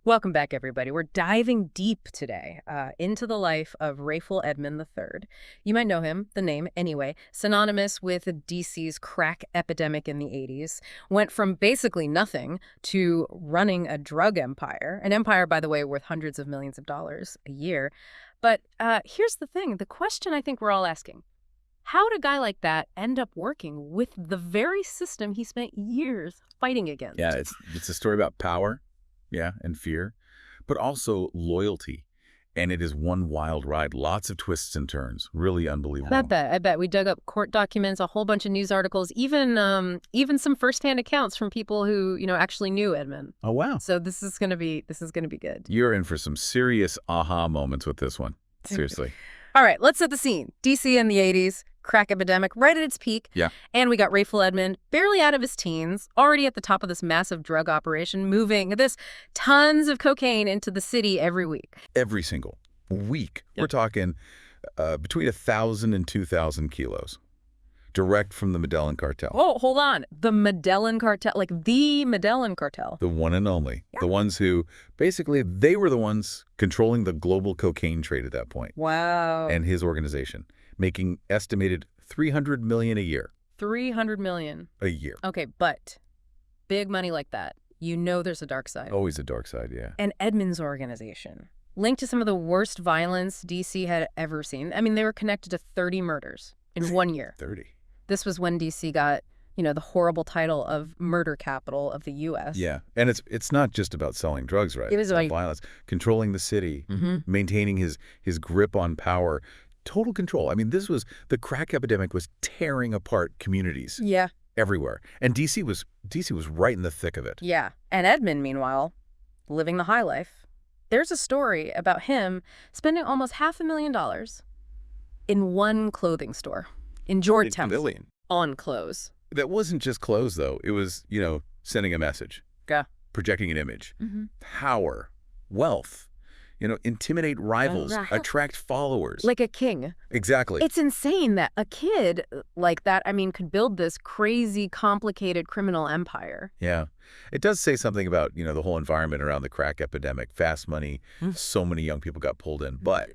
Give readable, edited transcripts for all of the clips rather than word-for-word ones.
Welcome back, everybody. We're diving deep today into the life of Rayful Edmond III. You might know him, the name anyway, synonymous with DC's crack epidemic in the 80s. Went from basically nothing to running a drug empire. An empire, by the way, worth hundreds of millions of dollars a year. But here's the thing. The question I think we're all asking. How did a guy like that end up working with the very system he spent years fighting against? Yeah, it's a story about power. Yeah, and fear, but also loyalty. And it is one wild ride. Lots of twists and turns. Really unbelievable. I bet. We dug up court documents, a whole bunch of news articles, even some firsthand accounts from people who, actually knew Edmund. Oh, wow. So this is gonna be good. You're in for some serious aha moments with this one. Seriously. All right, let's set the scene. DC in the 80s, crack epidemic right at its peak. Yeah. And we got Rayful Edmond, barely out of his teens, already at the top of this massive drug operation, moving tons of cocaine into the city every week. Every single week. Yep. We're talking between 1,000 and 2,000 kilos. Direct from the Medellin cartel. Oh, hold on. The Medellin cartel, like the Medellin cartel. The one and only. Yeah. The ones who, basically, they were the ones controlling the global cocaine trade at that point. Wow. And his organization, making estimated $300 million a year. 300 million. A year. Okay, but big money like that, there's a dark side. Always a dark side, yeah. And Edmund's organization, linked to some of the worst violence DC had ever seen. I mean, they were connected to 30 murders in 1 year. 30. This was when DC got, the horrible title of murder capital of the U.S. Yeah, and it's not just about selling drugs, right? It was about violence, controlling the city, maintaining his grip on power, total control. I mean, the crack epidemic was tearing apart communities. Yeah. Everywhere, and DC was right in the thick of it. Yeah, and Edmund, meanwhile, living the high life. There's a story about him spending almost $500,000 in one clothing store in Georgetown on clothes. That wasn't just clothes, though. It was, sending a message. Yeah. Projecting an image. Power. Wealth. Intimidate rivals. Attract followers. Like a king. Exactly. It's insane that a kid like that, could build this crazy, complicated criminal empire. Yeah. It does say something about, the whole environment around the crack epidemic. Fast money. So many young people got pulled in. But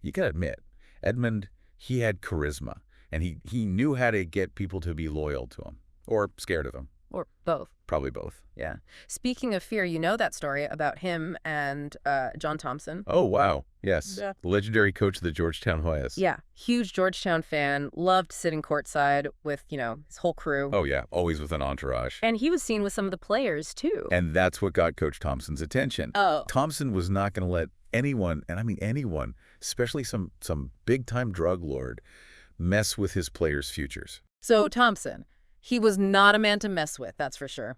you got to admit, Edmund, he had charisma. And he knew how to get people to be loyal to him or scared of him. Or both. Probably both. Yeah. Speaking of fear, that story about him and John Thompson. Oh, wow. Yes. Yeah. The legendary coach of the Georgetown Hoyas. Yeah. Huge Georgetown fan. Loved sitting courtside with, his whole crew. Oh, yeah. Always with an entourage. And he was seen with some of the players, too. And that's what got Coach Thompson's attention. Oh. Thompson was not going to let anyone, and I mean anyone, especially some big-time drug lord, mess with his players' futures. So Thompson, he was not a man to mess with, that's for sure.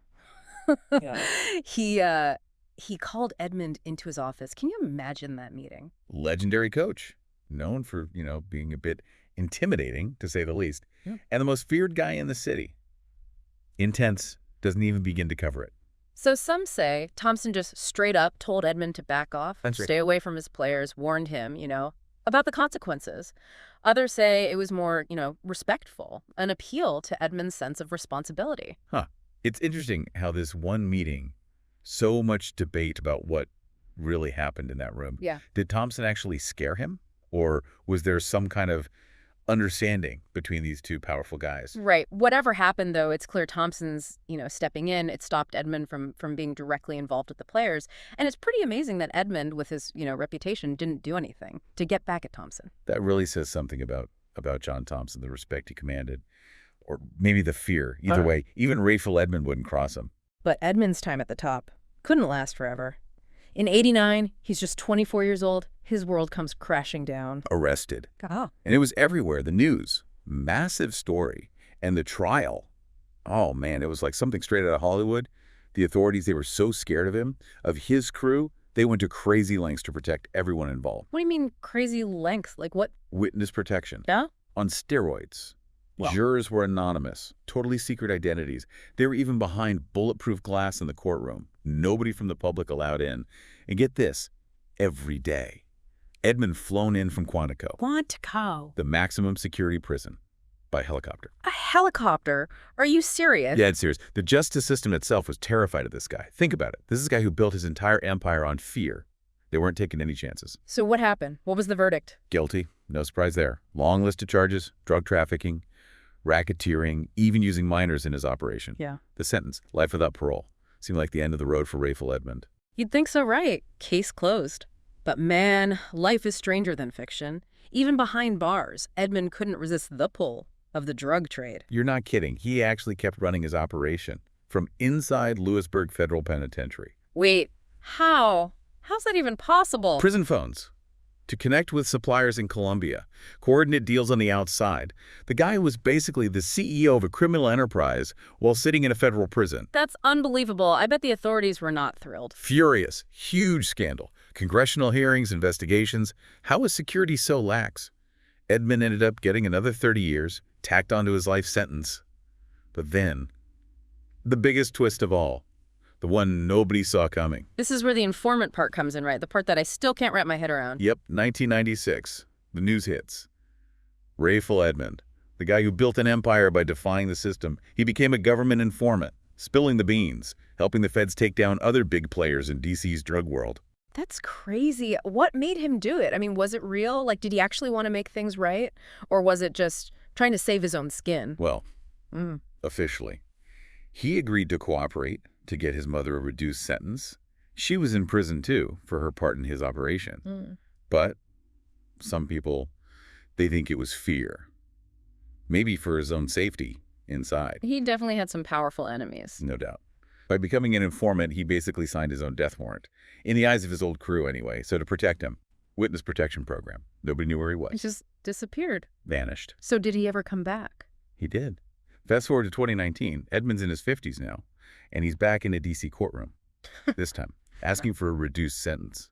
Yeah. He called Edmund into his office. Can you imagine that meeting? Legendary coach, known for, being a bit intimidating, to say the least, and the most feared guy in the city. Intense, doesn't even begin to cover it. So some say Thompson just straight up told Edmund to back off, stay away from his players, warned him, about the consequences. Others say it was more, respectful, an appeal to Edmund's sense of responsibility. Huh. It's interesting how this one meeting, so much debate about what really happened in that room. Yeah. Did Thompson actually scare him? Or was there some kind of understanding between these two powerful guys? Right. Whatever happened, though, it's clear Thompson's, stepping in. It stopped Edmund from being directly involved with the players. And it's pretty amazing that Edmund, with his, reputation, didn't do anything to get back at Thompson. That really says something about John Thompson, the respect he commanded, or maybe the fear. Either way, even Rayful Edmond wouldn't cross him. But Edmund's time at the top couldn't last forever. In '89, he's just 24 years old. His world comes crashing down. Arrested. Oh. And it was everywhere. The news. Massive story. And the trial. Oh, man, it was like something straight out of Hollywood. The authorities, they were so scared of him, of his crew, they went to crazy lengths to protect everyone involved. What do you mean crazy lengths? Like what? Witness protection. Yeah? On steroids. Well. Jurors were anonymous. Totally secret identities. They were even behind bulletproof glass in the courtroom. Nobody from the public allowed in. And get this, every day. Edmund flown in from Quantico. Quantico. The maximum security prison. by helicopter. A helicopter? Are you serious? Yeah, it's serious. The justice system itself was terrified of this guy. Think about it. This is a guy who built his entire empire on fear. They weren't taking any chances. So what happened? What was the verdict? Guilty. No surprise there. Long list of charges: drug trafficking, racketeering, even using minors in his operation. Yeah. The sentence: life without parole. Seemed like the end of the road for Rayful Edmond. You'd think so, right? Case closed. But man, life is stranger than fiction. Even behind bars, Edmund couldn't resist the pull of the drug trade. You're not kidding. He actually kept running his operation from inside Lewisburg Federal Penitentiary. Wait, how? How's that even possible? Prison phones. To connect with suppliers in Colombia, coordinate deals on the outside. The guy was basically the CEO of a criminal enterprise while sitting in a federal prison. That's unbelievable. I bet the authorities were not thrilled. Furious. Huge scandal. Congressional hearings, investigations. How was security so lax? Edmund ended up getting another 30 years, tacked onto his life sentence. But then, the biggest twist of all, the one nobody saw coming. This is where the informant part comes in, right? The part that I still can't wrap my head around. Yep, 1996. The news hits. Rayful Edmond, the guy who built an empire by defying the system, he became a government informant, spilling the beans, helping the feds take down other big players in DC's drug world. That's crazy. What made him do it? I mean, was it real? Like, did he actually want to make things right? Or was it just trying to save his own skin? Well, officially, he agreed to cooperate to get his mother a reduced sentence. She was in prison, too, for her part in his operation. But some people, they think it was fear. Maybe for his own safety inside. He definitely had some powerful enemies. No doubt. By becoming an informant, he basically signed his own death warrant. In the eyes of his old crew, anyway. So to protect him, witness protection program. Nobody knew where he He was. just disappeared. Vanished. So did he ever come back? He did. Fast forward to 2019. Edmund's in his 50s now, and he's back in a D.C. courtroom, this time, asking for a reduced sentence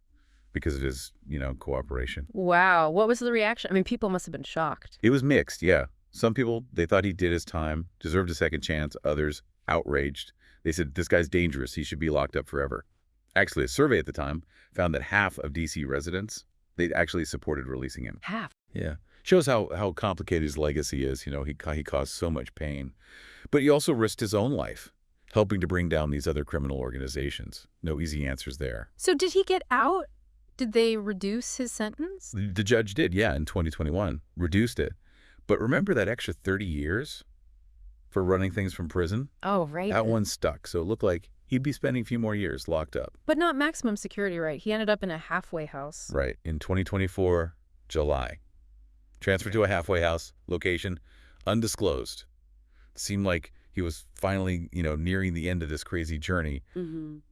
because of his, cooperation. Wow. What was the reaction? I mean, people must have been shocked. It was mixed, yeah. Some people, they thought he did his time, deserved a second chance. Others, outraged. They said, this guy's dangerous. He should be locked up forever. Actually, a survey at the time found that half of D.C. residents, they actually supported releasing him. Half? Yeah. Shows how complicated his legacy is. He caused so much pain. But he also risked his own life, helping to bring down these other criminal organizations. No easy answers there. So did he get out? Did they reduce his sentence? The judge did, yeah, in 2021. Reduced it. But remember that extra 30 years for running things from prison? Oh, right. That one stuck. So it looked like he'd be spending a few more years locked up. But not maximum security, right? He ended up in a halfway house. Right. In 2024, July. Transferred to a halfway house, location undisclosed. Seemed like he was finally, nearing the end of this crazy journey.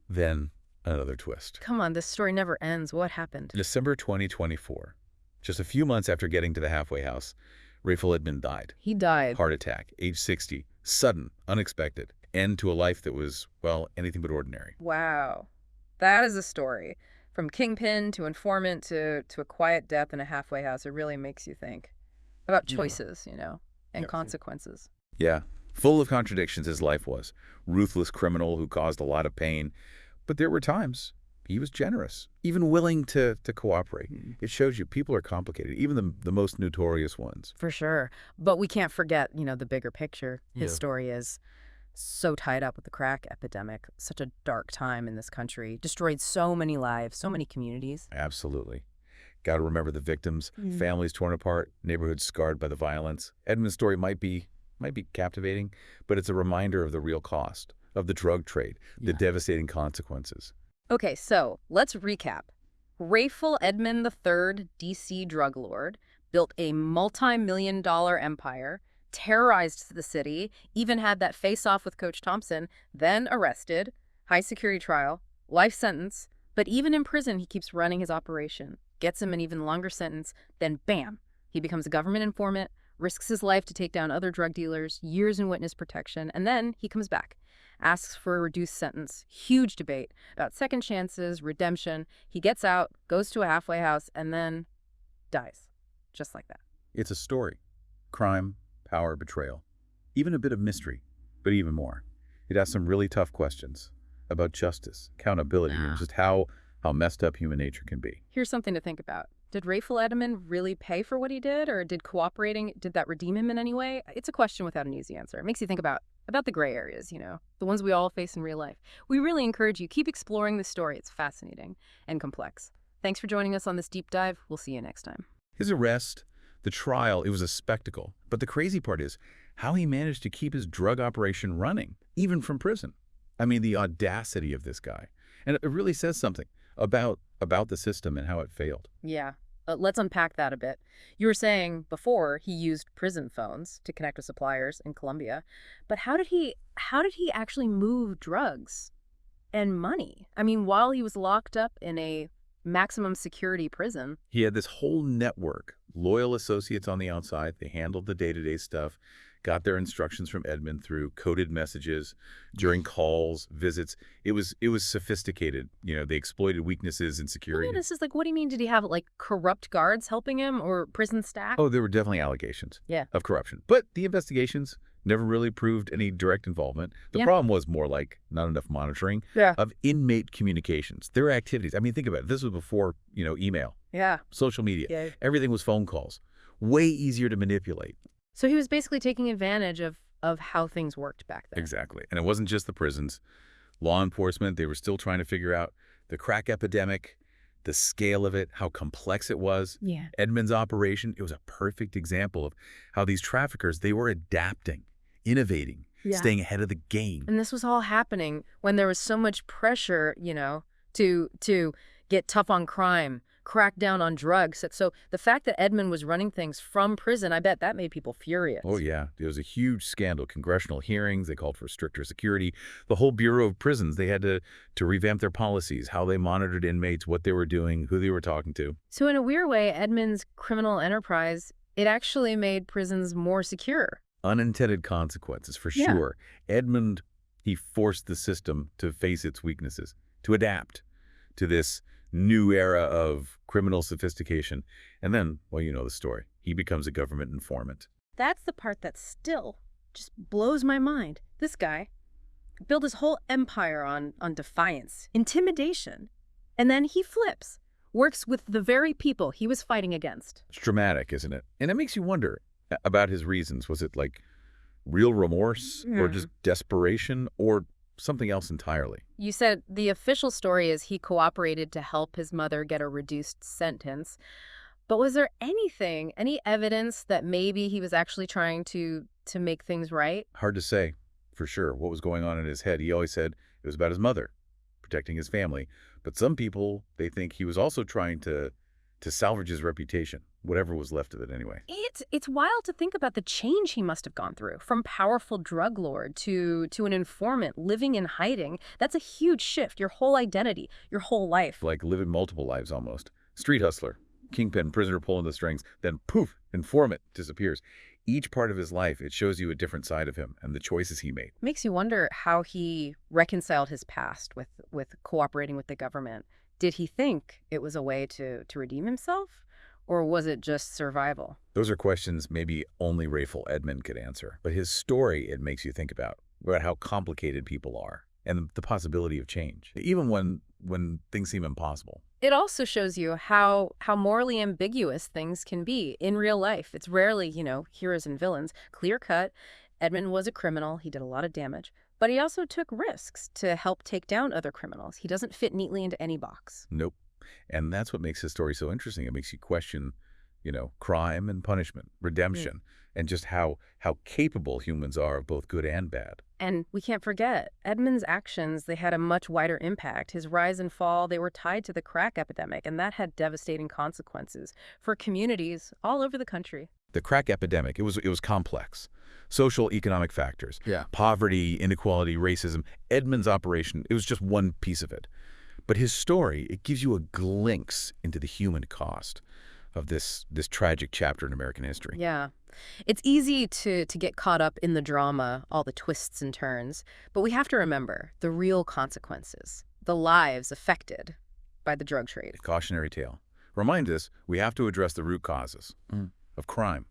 Then another twist. Come on, this story never ends. What happened? December 2024. Just a few months after getting to the halfway house, Rayful Edmond died. He died. Heart attack, age 60. Sudden, unexpected. End to a life that was, well, anything but ordinary. Wow. That is a story. From kingpin to informant to a quiet death in a halfway house, it really makes you think about choices, and consequences. Yeah. Full of contradictions his life was. Ruthless criminal who caused a lot of pain. But there were times he was generous, even willing to cooperate. It shows you people are complicated, even the most notorious ones. For sure. But we can't forget, the bigger picture. His story is so tied up with the crack epidemic. Such a dark time in this country. Destroyed so many lives, so many communities. Absolutely. Got to remember the victims, families torn apart, neighborhoods scarred by the violence. Edmund's story might be captivating, but it's a reminder of the real cost of the drug trade, the devastating consequences. Okay, so let's recap. Rayful Edmond III, D.C. drug lord, built a multi-million-dollar empire, terrorized the city, even had that face-off with Coach Thompson, then arrested, high-security trial, life sentence, but even in prison, he keeps running his operation, gets him an even longer sentence, then bam, he becomes a government informant, risks his life to take down other drug dealers, years in witness protection, and then he comes back, asks for a reduced sentence, huge debate about second chances, redemption. He gets out, goes to a halfway house, and then dies, just like that. It's a story. Crime, power, betrayal. Even a bit of mystery, but even more. It asks some really tough questions about justice, accountability, and just how messed up human nature can be. Here's something to think about. Did Rayful Edmond really pay for what he did, or did that redeem him in any way? It's a question without an easy answer. It makes you think about the gray areas, the ones we all face in real life. We really encourage you, keep exploring this story. It's fascinating and complex. Thanks for joining us on this deep dive. We'll see you next time. His arrest, the trial, it was a spectacle. But the crazy part is how he managed to keep his drug operation running, even from prison. I mean, the audacity of this guy. And it really says something about the system and how it failed. Yeah. Let's unpack that a bit. You were saying before he used prison phones to connect with suppliers in Colombia, but how did he actually move drugs and money? I mean, while he was locked up in a maximum security prison. He had this whole network, loyal associates on the outside. They handled the day-to-day stuff, got their instructions from Edmund through coded messages during calls, visits. It was sophisticated. They exploited weaknesses in security. This is what do you mean? Did he have corrupt guards helping him or prison staff? Oh, there were definitely allegations of corruption. But the investigations never really proved any direct involvement. The problem was more not enough monitoring of inmate communications, their activities. I mean, think about it. This was before, email, social media. Everything was phone calls. Way easier to manipulate. So he was basically taking advantage of how things worked back then. Exactly. And it wasn't just the prisons. Law enforcement, they were still trying to figure out the crack epidemic, the scale of it, how complex it was. Yeah. Edmund's operation, it was a perfect example of how these traffickers, they were adapting, innovating, staying ahead of the game. And this was all happening when there was so much pressure, to get tough on crime, crack down on drugs. So the fact that Edmund was running things from prison, I bet that made people furious. Oh, yeah. It was a huge scandal. Congressional hearings, they called for stricter security. The whole Bureau of Prisons, they had to revamp their policies, how they monitored inmates, what they were doing, who they were talking to. So in a weird way, Edmund's criminal enterprise, it actually made prisons more secure. Unintended consequences, for sure. Edmund, he forced the system to face its weaknesses, to adapt to this new era of criminal sophistication. And then, well, you know the story. He becomes a government informant. That's the part that still just blows my mind. This guy built his whole empire on defiance, intimidation, and then he flips, works with the very people he was fighting against. It's dramatic, isn't it? And it makes you wonder about his reasons. Was it real remorse or just desperation or something else entirely? You said the official story is he cooperated to help his mother get a reduced sentence. But was there any evidence that maybe he was actually trying to make things right? Hard to say, for sure, what was going on in his head. He always said it was about his mother, protecting his family. But some people, they think he was also trying to salvage his reputation, whatever was left of it anyway. It's wild to think about the change he must have gone through, from powerful drug lord to an informant living in hiding. That's a huge shift, your whole identity, your whole life. Like living multiple lives almost. Street hustler, kingpin, prisoner pulling the strings, then poof, informant disappears. Each part of his life, it shows you a different side of him and the choices he made. Makes you wonder how he reconciled his past with cooperating with the government. Did he think it was a way to redeem himself? Or was it just survival? Those are questions maybe only Rayful Edmond could answer. But his story, it makes you think about how complicated people are and the possibility of change, even when things seem impossible. It also shows you how morally ambiguous things can be in real life. It's rarely, heroes and villains. Clear cut, Edmund was a criminal. He did a lot of damage. But he also took risks to help take down other criminals. He doesn't fit neatly into any box. Nope. And that's what makes his story so interesting. It makes you question, crime and punishment, redemption, and just how capable humans are of both good and bad. And we can't forget, Edmund's actions, they had a much wider impact. His rise and fall, they were tied to the crack epidemic, and that had devastating consequences for communities all over the country. The crack epidemic, it was complex. Social, economic factors, poverty, inequality, racism. Edmund's operation, it was just one piece of it. But his story, it gives you a glimpse into the human cost of this tragic chapter in American history. Yeah. It's easy to get caught up in the drama, all the twists and turns, but we have to remember the real consequences, the lives affected by the drug trade. A cautionary tale. Remind us we have to address the root causes of crime,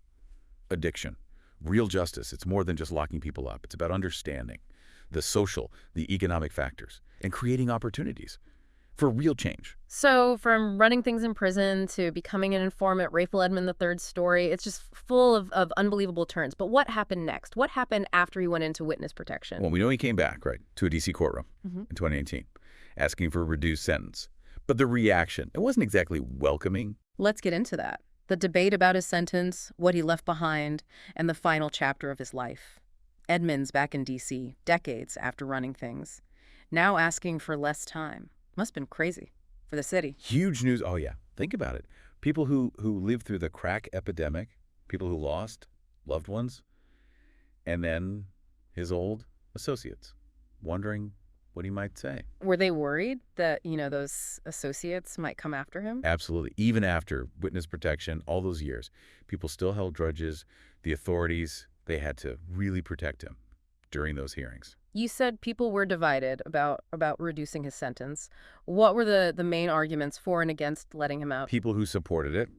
addiction, real justice. It's more than just locking people up. It's about understanding the social, the economic factors, and creating opportunities. for real change. So from running things in prison to becoming an informant, Rayful Edmond III's story, it's just full of unbelievable turns. But what happened next? What happened after he went into witness protection? Well, we know he came back, right, to a D.C. courtroom in 2018, asking for a reduced sentence. But the reaction, it wasn't exactly welcoming. Let's get into that. The debate about his sentence, what he left behind, and the final chapter of his life. Edmunds back in D.C., decades after running things. Now asking for less time. Must have been crazy for the city. Huge news. Oh, yeah. Think about it. People who lived through the crack epidemic, people who lost loved ones, and then his old associates, wondering what he might say. Were they worried that, those associates might come after him? Absolutely. Even after witness protection, all those years, people still held grudges. The authorities, they had to really protect him during those hearings. You said people were divided about reducing his sentence. What were the main arguments for and against letting him out? People who supported it,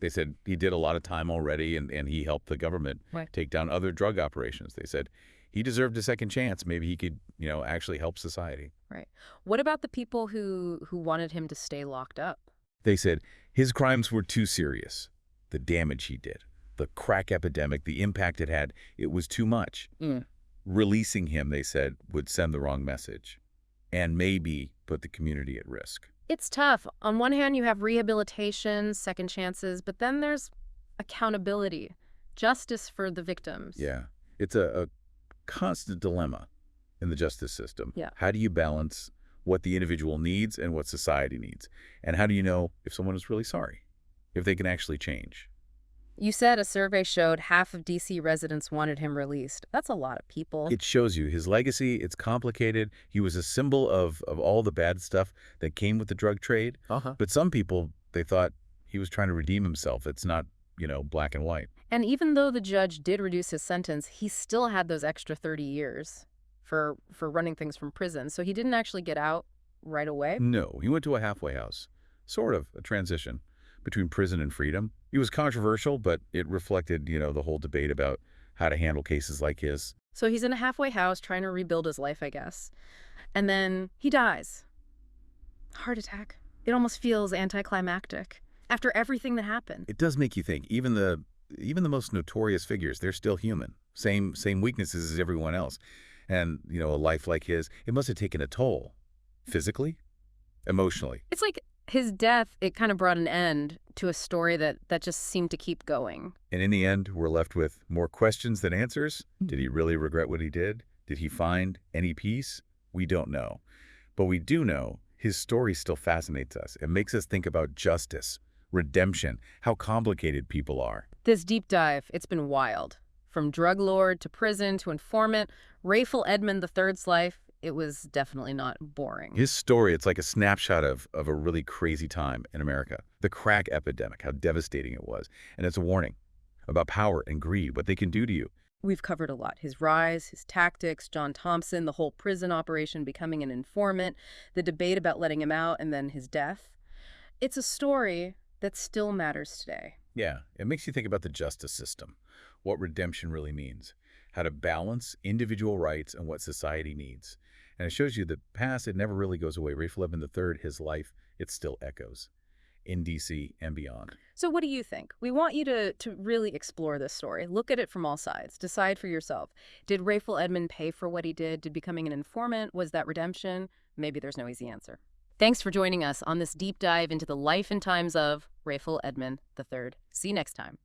they said he did a lot of time already and he helped the government take down other drug operations. They said he deserved a second chance. Maybe he could, actually help society. Right. What about the people who wanted him to stay locked up? They said his crimes were too serious. The damage he did, the crack epidemic, the impact it had, it was too much. Releasing him, they said, would send the wrong message and maybe put the community at risk. It's tough. On one hand, you have rehabilitation, second chances, but then there's accountability, justice for the victims. Yeah. It's a constant dilemma in the justice system. Yeah. How do you balance what the individual needs and what society needs? And how do you know if someone is really sorry, if they can actually change? You said a survey showed half of D.C. residents wanted him released. That's a lot of people. It shows you his legacy. It's complicated. He was a symbol of all the bad stuff that came with the drug trade. But some people, they thought he was trying to redeem himself. It's not, black and white. And even though the judge did reduce his sentence, he still had those extra 30 years for running things from prison. So he didn't actually get out right away? No, he went to a halfway house. Sort of a transition between prison and freedom. It was controversial, but it reflected, the whole debate about how to handle cases like his. So he's in a halfway house trying to rebuild his life, I guess. And then he dies. Heart attack. It almost feels anticlimactic after everything that happened. It does make you think. Even the most notorious figures, they're still human. Same weaknesses as everyone else. And, a life like his, it must have taken a toll. Physically, emotionally. It's like his death, it kind of brought an end to a story that just seemed to keep going. And in the end, we're left with more questions than answers. Did he really regret what he did? Did he find any peace? We don't know. But we do know his story still fascinates us. It makes us think about justice, redemption, how complicated people are. This deep dive, it's been wild. From drug lord to prison to informant, Rayful Edmond III's life, it was definitely not boring. His story, it's like a snapshot of a really crazy time in America. The crack epidemic, how devastating it was. And it's a warning about power and greed, what they can do to you. We've covered a lot. His rise, his tactics, John Thompson, the whole prison operation, becoming an informant, the debate about letting him out, and then his death. It's a story that still matters today. Yeah, it makes you think about the justice system, what redemption really means, how to balance individual rights and what society needs. And it shows you the past, it never really goes away. Rayful Edmond III, his life, it still echoes in D.C. and beyond. So what do you think? We want you to really explore this story. Look at it from all sides. Decide for yourself. Did Rayful Edmond pay for what he did? Did becoming an informant, was that redemption? Maybe there's no easy answer. Thanks for joining us on this deep dive into the life and times of Rayful Edmond III. See you next time.